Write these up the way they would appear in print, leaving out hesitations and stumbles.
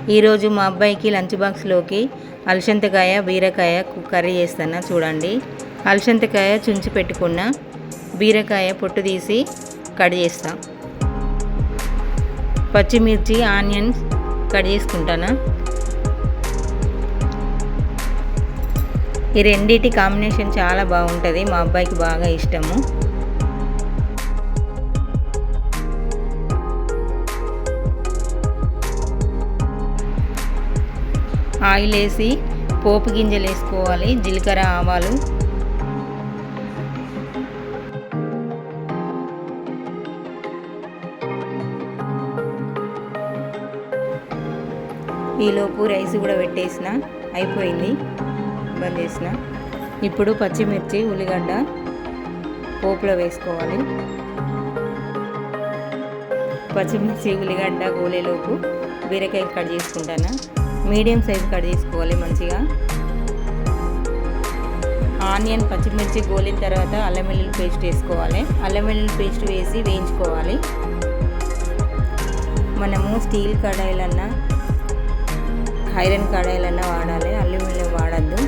ఈరోజు మా అబ్బాయికి లంచ్ బాక్స్లోకి అలసందకాయ బీరకాయ కర్రీ చేస్తాను చూడండి. అలసందకాయ చుంచి పెట్టుకున్న, బీరకాయ పొట్టు తీసి కట్ చేస్తా, పచ్చిమిర్చి ఆనియన్స్ కట్ చేసుకుంటాను. ఈ రెండిటి కాంబినేషన్ చాలా బాగుంటుంది, మా అబ్బాయికి బాగా ఇష్టము. ఆయిల్ వేసి పోపు గింజలు వేసుకోవాలి, జీలకర్ర ఆవాలు, ఈలోపు రైస్ కూడా పెట్టేసిన, అయిపోయింది, బంద్ చేసిన. ఇప్పుడు పచ్చిమిర్చి ఉల్లిగడ్డ పోపులో వేసుకోవాలి. పచ్చిమిర్చి ఉల్లిగడ్డ గోలేలోపు బీరకాయ కట్ చేసుకుంటాను. మీడియం సైజ్ కట్ చేసుకోవాలి మంచిగా. ఆనియన్ పచ్చిమిర్చి గోలిన తర్వాత అల్లం వెల్లుల్లి పేస్ట్ వేసుకోవాలి. అల్లం వెల్లుల్లి పేస్ట్ వేసి వేయించుకోవాలి. మనము స్టీల్ కడాయిలన్నా ఐరన్ కడాయిలన్నా వాడాలి, అల్యూమినియం వాడద్దు,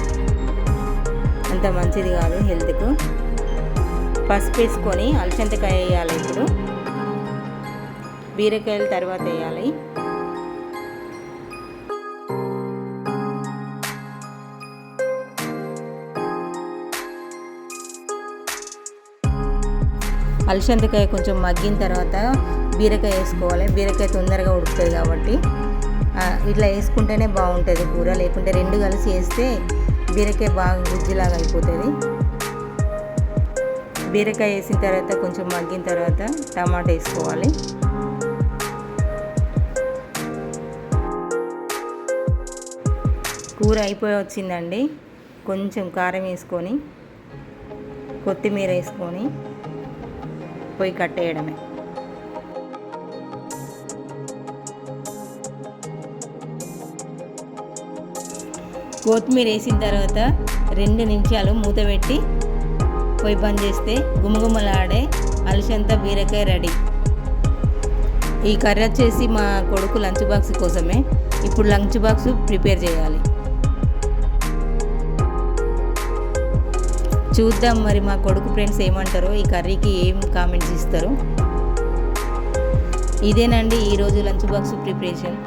అంత మంచిది కాదు హెల్త్కు. పసుపు వేసుకొని అలసందకాయ వేయాలి. ఇప్పుడు బీరకాయలు తర్వాత వేయాలి. అలసందకాయ కొంచెం మగ్గిన తర్వాత బీరకాయ వేసుకోవాలి. బీరకాయ తొందరగా ఉడుకుతుంది కాబట్టి ఇట్లా వేసుకుంటేనే బాగుంటుంది కూర, లేకుంటే రెండు కలిసి వేస్తే బీరకాయ బాగా గుజ్జులాగా అయిపోతుంది. బీరకాయ వేసిన తర్వాత కొంచెం మగ్గిన తర్వాత టమాటా వేసుకోవాలి. కూర అయిపోయి వచ్చిందండి. కొంచెం కారం వేసుకొని కొత్తిమీర వేసుకొని పొయ్యి కట్టేయడమే. కొత్తిమీర వేసిన తర్వాత 2 నిమిషాలు మూత పెట్టి పొయ్యి బంద్ చేస్తే గుమగుమలాడే అలసంద బీరకాయ రెడీ. ఈ కర్రీ వచ్చేసి మా కొడుకు లంచ్ బాక్స్ కోసమే. ఇప్పుడు లంచ్ బాక్స్ ప్రిపేర్ చేయాలి. చూద్దాం మరి మా కొడుకు ఫ్రెండ్స్ ఏమంటారో, ఈ కర్రీకి ఏం కామెంట్స్ ఇస్తారో. ఇదేనండి ఈరోజు లంచ్ బాక్స్ ప్రిపరేషన్.